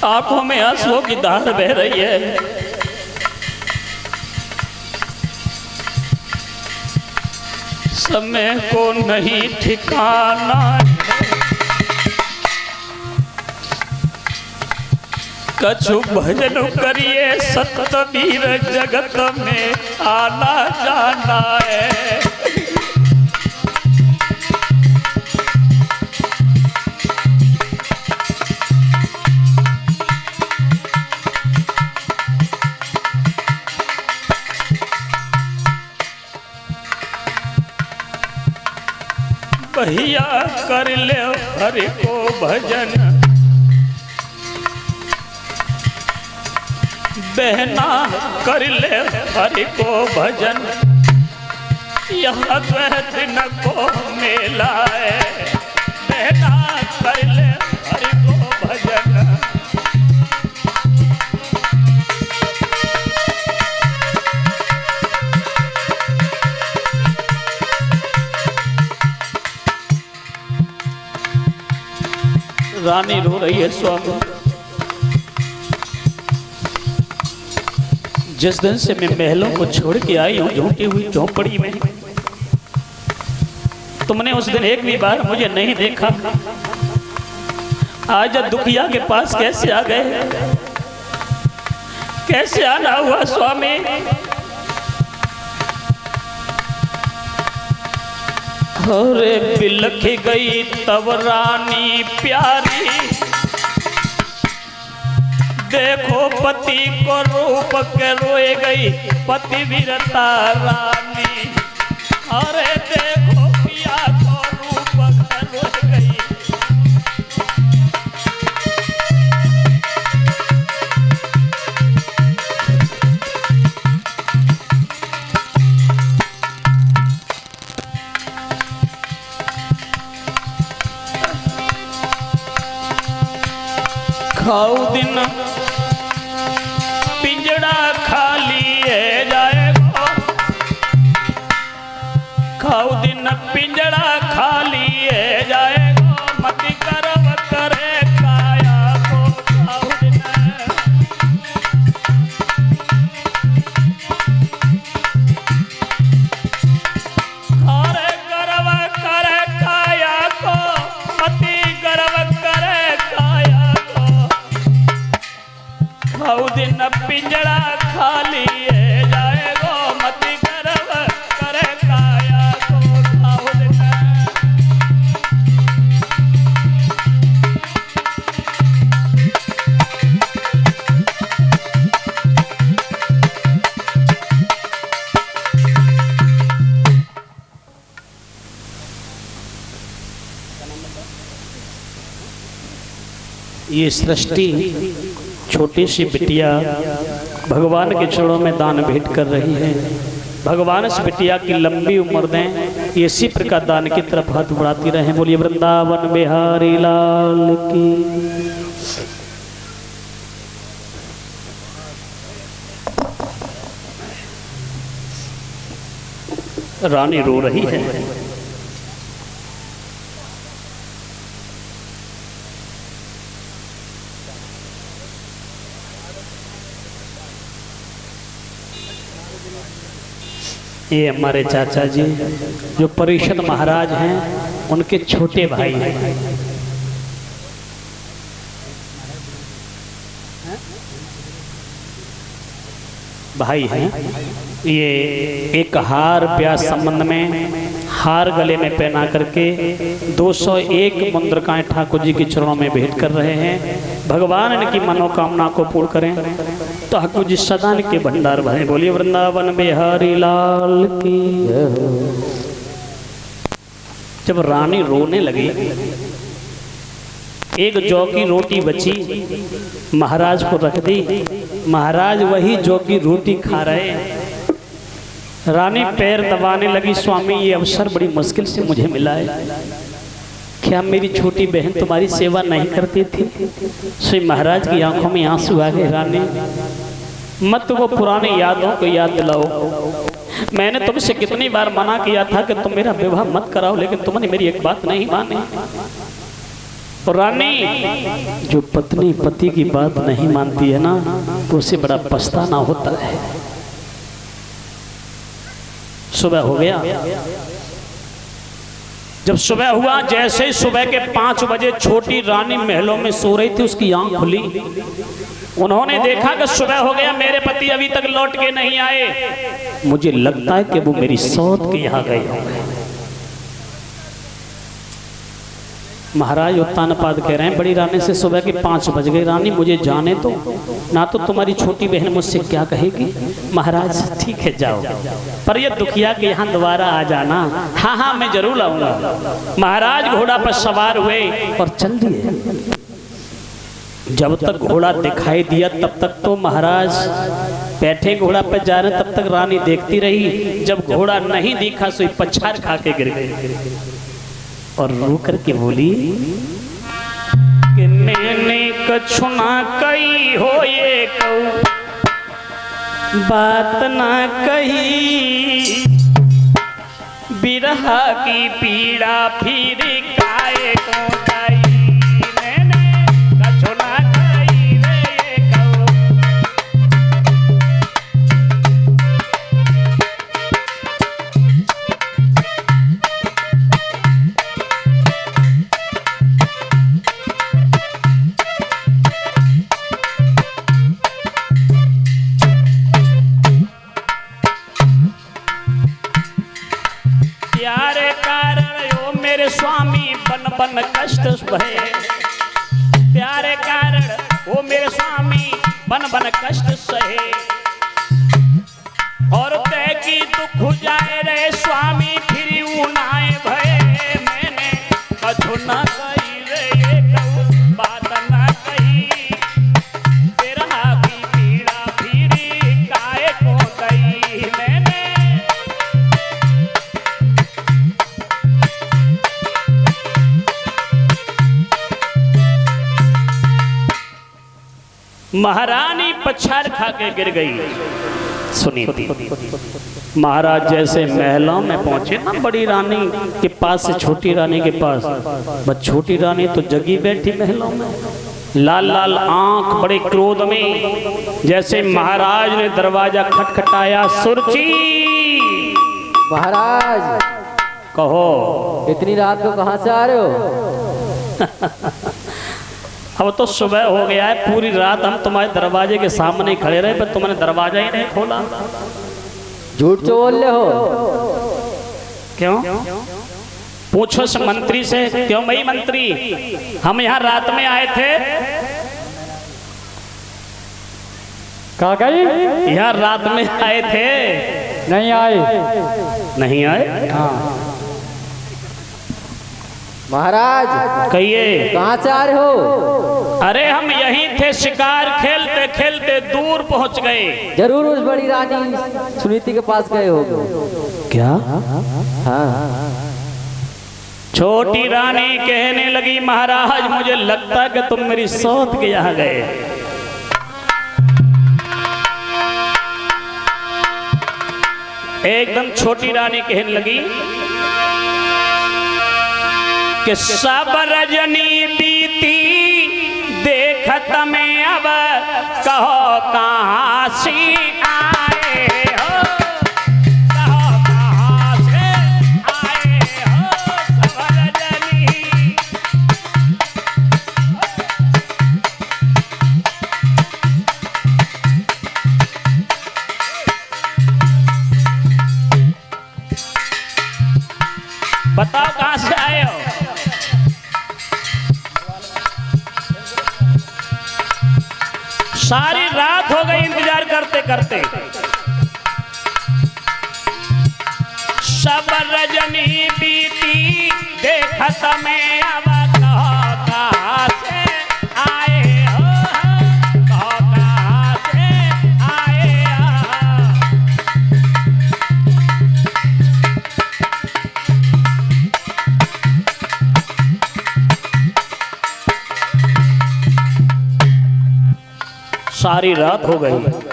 आंखों में आंसुओं की धार बह रही है। समय को नहीं ठिकाना, कछु भजन करिए सतबीर, जगत में आना जाना है। भैया कर ले हरि को भजन, बहना कर ले हरि को भजन, यहाँ दिन को मेला है। बहना कर ले हरि को भजन, रानी रो रही है स्वामी। जिस दिन से मैं महलों को छोड़ के आई हूं झूठी हुई झोंपड़ी में, तुमने उस दिन एक भी बार मुझे नहीं देखा। आज दुखिया के पास कैसे आ गए, कैसे आना हुआ स्वामी? अरे बिलख गई तब रानी प्यारी, देखो पति को रूप के रोए गई पति वीरता रानी। अरे देखो पिया को रूप के रोए गई। खाऊ दिन पिंजड़ा खाली है जाएगा, खाऊ दिन पिंजड़ा खाली है जाएगा, मति करव करे काया को। खाऊ दिन अरे गर्व करे काया को, मति गर्व करे काया को। खाऊ दिन पिंजड़ा खाली है जाएगो, मति गर्व करे काया को। खाऊ दिन ये सृष्टि छोटी सी बिटिया भगवान के चरणों में दान भेंट कर रही है। भगवान इस बिटिया की लंबी उम्र दें, इसी प्रकार दान की तरफ हाथ बढ़ाती रहें। बोलिए वृंदावन बिहारी लाल की। रानी रो रही है। ये हमारे चाचा जी जो परिषद महाराज हैं, उनके छोटे भाई हैं। भाई हैं। ये एक हार ब्याह संबंध में हार गले में पहना करके 201 मुद्रिकाएं ठाकुर जी के चरणों में भेंट कर रहे हैं। भगवान इनकी मनोकामना को पूर्ण करें, ठाकुर जी सदा के भंडार भरे। बोलिए वृंदावन बिहारी लाल की। जब रानी रोने लगी, एक जौ की रोटी बची, महाराज को रख दी। महाराज वही जौ की रोटी खा रहे। रानी पैर दबाने लगी, स्वामी ये अवसर बड़ी मुश्किल से मुझे मिला है, क्या मेरी छोटी बहन तुम्हारी सेवा नहीं करती थी? श्री महाराज की आंखों में आंसू आ गए। रानी मत वो पुरानी यादों को याद दिलाओ। मैंने तुमसे कितनी बार मना किया था कि तुम मेरा विवाह मत कराओ, लेकिन तुमने मेरी एक बात नहीं मानी। और रानी जो पत्नी पति की बात नहीं मानती है ना, तो उसे बड़ा पछताना होता है। सुबह हो गया। जब सुबह हुआ, जैसे ही सुबह के 5 बजे छोटी रानी महलों में सो रही थी, उसकी आंख खुली। उन्होंने देखा कि सुबह हो गया, मेरे पति अभी तक लौट के नहीं आए। मुझे लगता है कि वो मेरी सौत के यहाँ गए होंगे। महाराज उत्तानपाद कह रहे हैं, बड़ी रानी से सुबह के 5 बज गए, रानी मुझे जाने तो ना, तो तुम्हारी छोटी बहन मुझसे क्या कहेगी। महाराज ठीक है जाओ, पर ये दुखिया के यहाँ दोबारा आ जाना। हाँ हाँ मैं जरूर आऊंगा। महाराज घोड़ा पर सवार हुए और चल दिए। जब तक घोड़ा दिखाई दिया तब तक तो महाराज बैठे घोड़ा पर जा रहे, तब तक रानी देखती रही। जब घोड़ा नहीं दिखा सो पछाड़ खा के गिर गए और रो करके बोली कि मैंने कछु ना कही हो, ये कहूँ बात ना कही, बिरहा की पीड़ा फिर काहे को गई। मैंने कछु ना कही रे ये कहूँ। प्यारे कारण यो मेरे स्वामी बन बन कष्ट भये। प्यारे कारण वो मेरे स्वामी बन बन कष्ट सहे। और तय की दुख जाए रे स्वामी फिर उनाए भये। मैंने कछु न कही रे ये कहूँ बात न कही, बिरहा की पीड़ा फिर काहे को गई। मैंने महारानी पछाड़ खा के गिर गई। सुनी थी महाराज जैसे महलों में पहुंचे ना, बड़ी रानी के पास से छोटी रानी के पास, बस छोटी रानी तो जगी बैठी महलों में, लाल लाल आंख, बड़े क्रोध में। जैसे महाराज ने दरवाजा खटखटाया, सुरची महाराज कहो इतनी रात को कहाँ से आ रहे हो? अब तो सुबह हो गया है, पूरी रात हम तुम्हारे दरवाजे के सामने खड़े रहे, पर तुमने दरवाजा ही नहीं खोला। झूठ क्यों बोल रहे हो? क्यों? पूछो उस मंत्री से। क्यों भाई मंत्री, हम यहाँ रात में आए थे। कहा गई? यहाँ रात में आए थे। नहीं आए। नहीं आए? हाँ महाराज कहिए कहाँ से आ रहे हो? अरे हम यहीं थे, शिकार खेलते खेलते दूर पहुंच गए। जरूर उस बड़ी रानी सुनीति के पास गए हो। क्या? हाँ। छोटी रानी कहने लगी, महाराज मुझे लगता है कि तुम मेरी सौत के यहाँ गए। एकदम छोटी रानी कहने लगी कि सब रजनी बीती देखत में अब कहो कहाँ से आए हो, कहो कहाँ से आए हो सब रजनी। बताओ कहाँ से आए हो? सारी रात हो गई इंतजार करते करते। सब रजनी बीती देखत में अब कहो कहाँ से आए हो, कहो कहाँ से आए हो। सारी रात हो गई।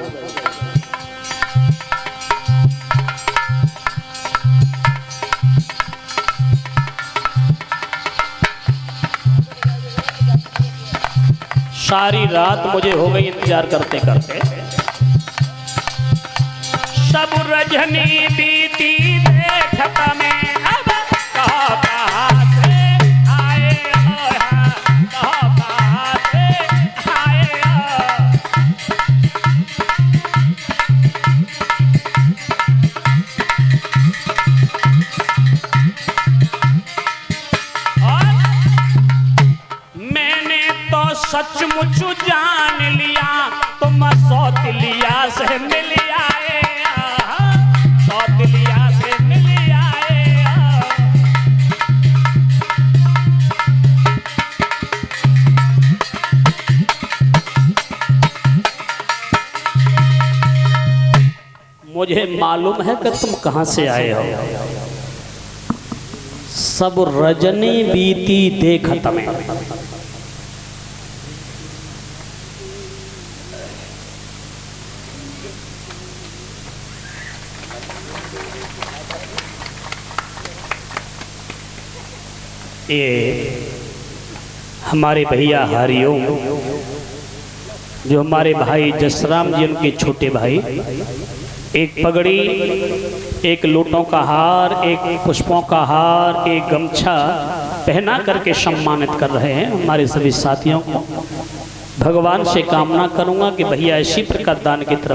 सारी रात मुझे हो गई इंतजार करते करते। सब रजनी बीती देखत में अब कहाँ से आए हो, कहाँ से आए हो। मैंने तो सचमुच जान लिया तुम सौतिलिया से मिल आए, सौतिलिया से मिल आए। मुझे मालूम है कि तुम कहां से आए हो। सब रजनी बीती देखत में। ये हमारे भैया हरिओम, जो हमारे भाई जसराम जी उनके छोटे भाई, एक पगड़ी, एक लूटों का हार, एक पुष्पों का हार, एक गमछा पहना करके सम्मानित कर रहे हैं हमारे सभी साथियों को। भगवान से कामना करूंगा कि भैया इसी प्रकार दान की तरफ